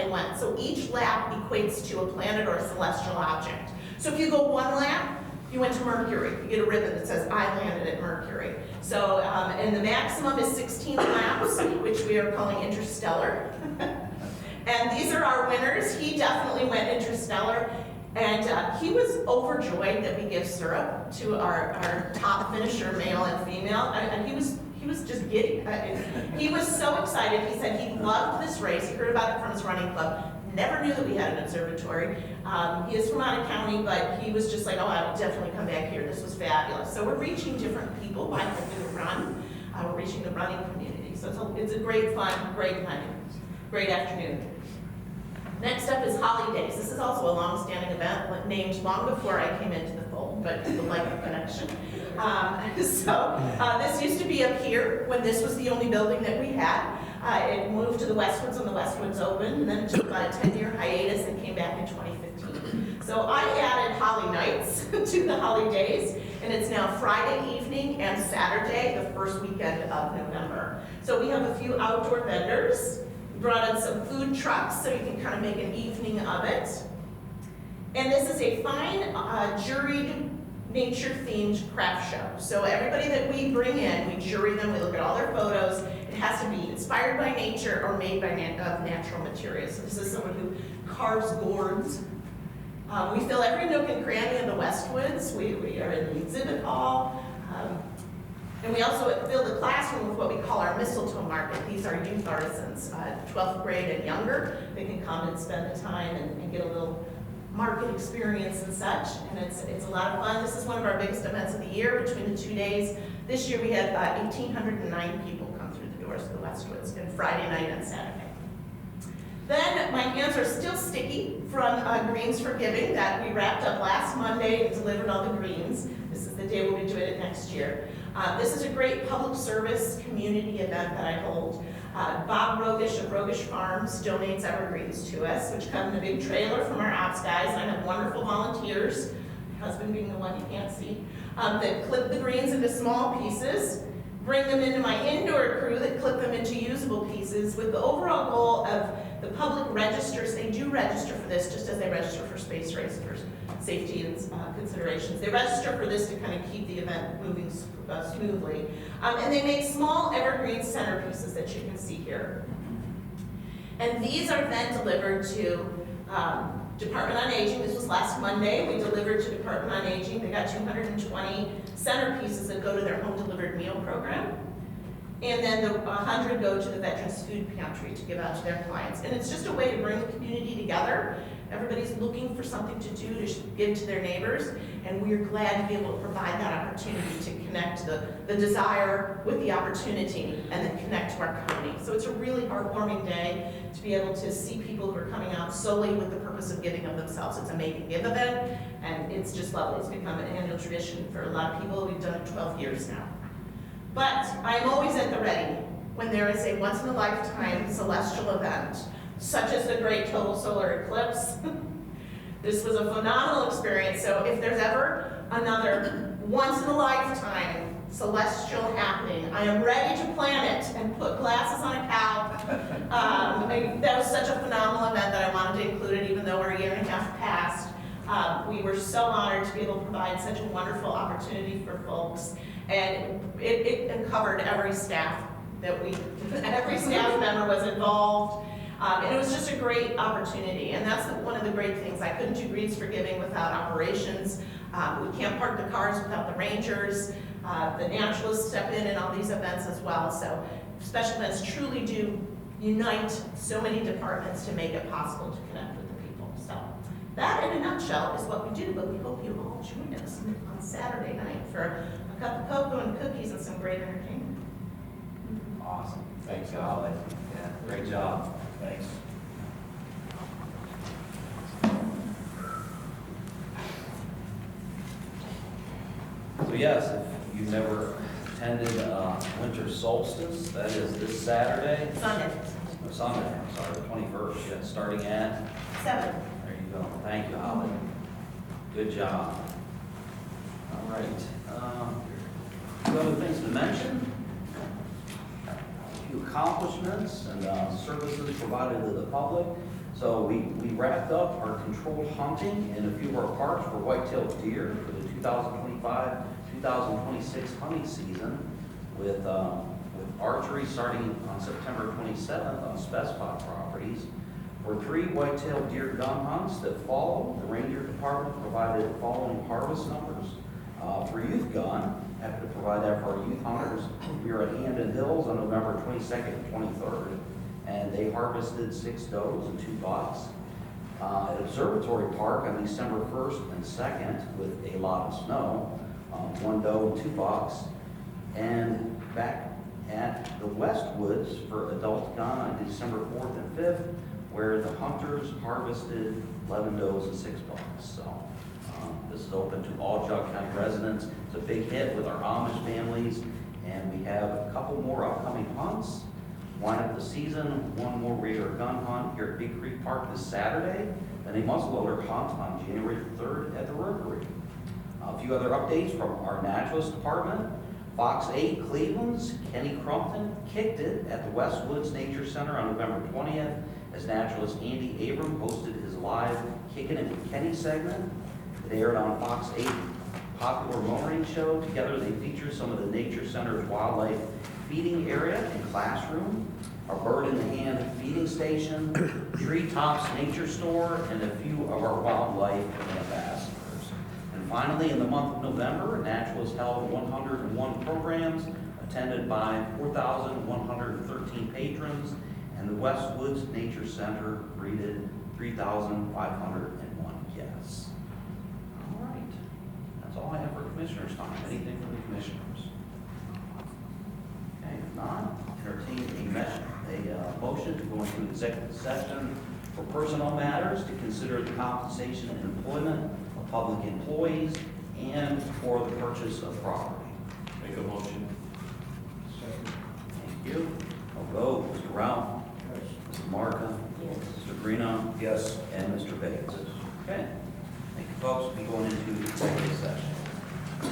they went. So each lap equates to a planet or a celestial object. So if you go one lap, you went to Mercury. You get a ribbon that says, I landed at Mercury. So, and the maximum is 16 laps, which we are calling interstellar. And these are our winners. He definitely went interstellar. And he was overjoyed that we give syrup to our top finisher, male and female. And he was just giddy. He was so excited. He said he loved this race. He heard about it from his running club. Never knew that we had an observatory. He is from out of county, but he was just like, oh, I would definitely come back here. This was fabulous. So we're reaching different people by helping the run. We're reaching the running community. So it's a great fun, great night, great afternoon. Next up is Holly Days. This is also a long-standing event named long before I came into the fold, but people like the connection. This used to be up here when this was the only building that we had. It moved to the Westwoods when the Westwoods opened, and then it took about a 10-year hiatus and came back in 2015. So I added Holly Nights to the Holly Days, and it's now Friday evening and Saturday, the first weekend of November. So we have a few outdoor vendors. We brought in some food trucks so you can kind of make an evening of it. And this is a fine juried nature-themed craft show. So everybody that we bring in, we jury them, we look at all their photos. It has to be inspired by nature or made by natural materials. So this is someone who carves gourds. We fill every nook and cranny of the Westwoods. We are in the exhibit hall. And we also fill the classroom with what we call our mistletoe market. These are youth artisans, 12th grade and younger. They can come and spend the time and get a little market experience and such, and it's a lot of fun. This is one of our biggest events of the year between the 2 days. This year we had 1,809 people come through the doors of the Westwoods, and Friday night and Saturday. Then my hands are still sticky from Greens for Giving that we wrapped up last Monday and delivered all the greens. This is the day we'll be doing it next year. This is a great public service community event that I hold. Bob Rogish of Rogish Farms donates evergreens to us, which come in a big trailer from our ops guys. I have wonderful volunteers, my husband being the one you can't see, that clip the greens into small pieces, bring them into my indoor crew that clip them into usable pieces with the overall goal of the public registers. They do register for this just as they register for space race for safety and considerations. They register for this to kind of keep the event moving smoothly. And they make small evergreen centerpieces that you can see here. And these are then delivered to Department on Aging. This was last Monday. We delivered to Department on Aging. They got 220 centerpieces that go to their home delivered meal program. And then the 100 go to the Veterans Food Pantry to give out to their clients. And it's just a way to bring the community together. Everybody's looking for something to do to give to their neighbors, and we're glad to be able to provide that opportunity to connect the desire with the opportunity and then connect to our company. So it's a really heartwarming day to be able to see people who are coming out solely with the purpose of giving of themselves. It's a make and give event, and it's just lovely. It's become an annual tradition for a lot of people. We've done it 12 years now. But I'm always at the ready when there is a once-in-a-lifetime celestial event, such as the Great Total Solar Eclipse. This was a phenomenal experience, so if there's ever another once-in-a-lifetime celestial happening, I am ready to plan it and put glasses on a cow. That was such a phenomenal event that I wanted to include it, even though we're a year and a half past. We were so honored to be able to provide such a wonderful opportunity for folks, and it covered every staff every staff member was involved. And it was just a great opportunity, and that's one of the great things. I couldn't do Greens for Giving without operations. We can't park the cars without the rangers. The naturalists step in all these events as well. So special events truly do unite so many departments to make it possible to connect with the people. So that, in a nutshell, is what we do, but we hope you all join us on Saturday night for a cup of cocoa and cookies and some great entertainment. Awesome. Thanks, Holly. Yeah, great job. Thanks. So yes, if you've never attended winter solstice, that is this Saturday. Sunday. Oh, Sunday, I'm sorry, the 21st. Yeah, starting at 7. There you go. Thank you, Holly. Good job. All right. Other things to mention. Accomplishments and services provided to the public. So we wrapped up our controlled hunting in a few of our parks for white-tailed deer for the 2025-2026 hunting season with archery starting on September 27th on specified properties. For 3 white-tailed deer gun hunts that follow, the Ranger Department provided the following harvest numbers. For youth gun, happy to provide that for our youth hunters. We were at Hamden Hills on November 22nd and 23rd, and they harvested 6 does and 2 bucks. At Observatory Park on December 1st and 2nd with a lot of snow, 1 doe and 2 bucks. And back at the Westwoods for adult gun on December 4th and 5th, where the hunters harvested 11 does and 6 bucks. So this is open to all Jug County residents. It's a big hit with our Amish families, and we have a couple more upcoming hunts. Wind up the season, 1 more regular gun hunt here at Big Creek Park this Saturday, then a muzzleloader hunt on January 3rd at the Rookery. A few other updates from our naturalist department. Fox 8 Cleveland's Kenny Crumpton kicked it at the Westwoods Nature Center on November 20th as naturalist Andy Abram hosted his live Kickin' It with Kenny segment. It aired on Fox 8 popular morning show. Together they feature some of the Nature Center's wildlife feeding area and classroom, a bird in the hand feeding station, Treetops Nature Store, and a few of our wildlife ambassadors. And finally, in the month of November, Naturalists held 101 programs attended by 4,113 patrons, and the Westwoods Nature Center greeted 3,501 guests. All right, that's all I have for commissioners' time. Anything from the commissioners? Okay, if not, entertain a motion to go into executive session for personnel matters to consider the compensation and employment of public employees and for the purchase of property. Make a motion. Second. Thank you. I'll vote. Mr. Ralph. Yes. Mr. Marca. Yes. Mr. Greeno. Yes. And Mr. Bates. Okay. Thank you, folks. We'll be going into executive session.